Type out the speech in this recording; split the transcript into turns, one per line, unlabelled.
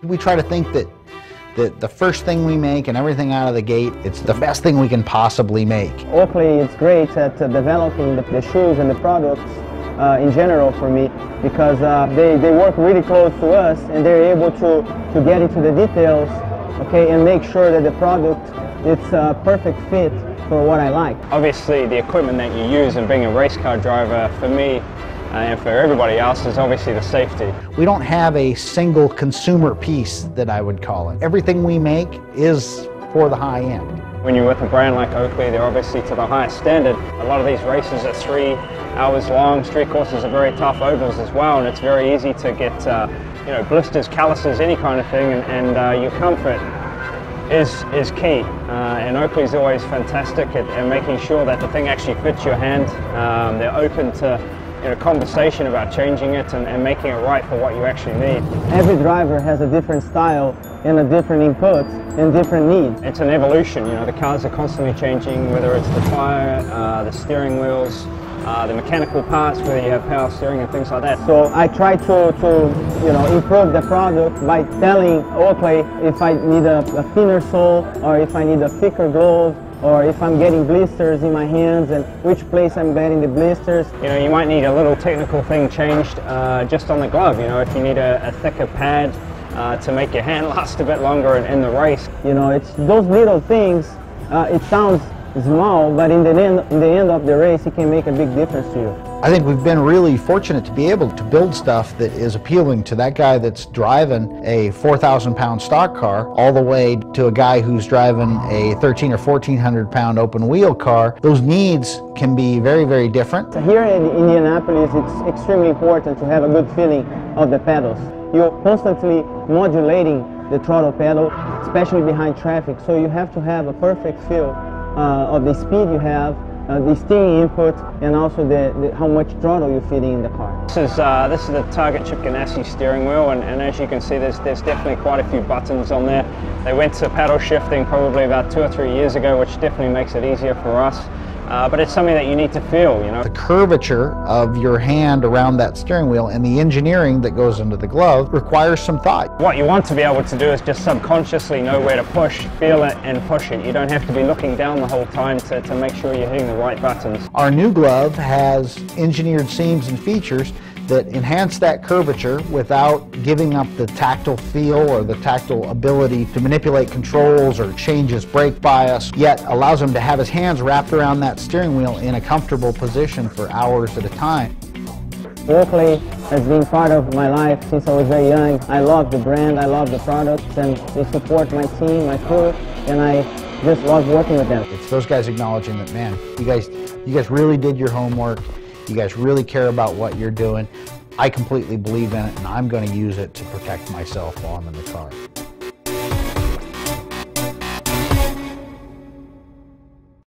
We try to think that the first thing we make and everything out of the gate, it's the best thing we can possibly make.
Oakley is great at developing the shoes and the products in general for me, because they work really close to us, and they're able to get into the details, okay, and make sure that the product it's a perfect fit for what I like.
Obviously the equipment that you use in being a race car driver, for me and for everybody else, is obviously the safety.
We don't have a single consumer piece that I would call it. Everything we make is for the high end.
When you're with a brand like Oakley, they're obviously to the highest standard. A lot of these races are 3 hours long. Street courses are very tough, ovals as well, and it's very easy to get you know, blisters, calluses, any kind of thing, and your comfort is key. And Oakley's always fantastic at making sure that the thing actually fits your hand. They're open to conversation about changing it and making it right for what you actually need.
Every driver has a different style and a different input and different needs.
It's an evolution, the cars are constantly changing, whether it's the tire, the steering wheels, the mechanical parts, whether you have power steering and things like that.
So I try to improve the product by telling Oakley if I need a thinner sole, or if I need a thicker glove, or if I'm getting blisters in my hands and which place I'm getting the blisters.
You might need a little technical thing changed just on the glove, if you need a thicker pad to make your hand last a bit longer in the race.
It's those little things, it sounds small, but in the end of the race, it can make a big difference to you.
I think we've been really fortunate to be able to build stuff that is appealing to that guy that's driving a 4,000-pound stock car, all the way to a guy who's driving a 1,300 or 1,400-pound open-wheel car. Those needs can be very, very different.
Here in Indianapolis, it's extremely important to have a good feeling of the pedals. You're constantly modulating the throttle pedal, especially behind traffic, so you have to have a perfect feel of the speed you have, the steering input, and also how much throttle you're feeding in the car.
This is the Target Chip Ganassi steering wheel, and as you can see, there's definitely quite a few buttons on there. They went to paddle shifting probably about 2 or 3 years ago, which definitely makes it easier for us. But it's something that you need to feel,
The curvature of your hand around that steering wheel and the engineering that goes into the glove requires some thought.
What you want to be able to do is just subconsciously know where to push, feel it, and push it. You don't have to be looking down the whole time to make sure you're hitting the right buttons.
Our new glove has engineered seams and features that enhance that curvature without giving up the tactile feel or the tactile ability to manipulate controls or change his brake bias, yet allows him to have his hands wrapped around that steering wheel in a comfortable position for hours at a time.
Oakley has been part of my life since I was very young. I love the brand, I love the products, and they support my team, my crew, and I just love working with them.
It's those guys acknowledging that, man, you guys really did your homework. You guys really care about what you're doing. I completely believe in it, and I'm going to use it to protect myself while I'm in the car.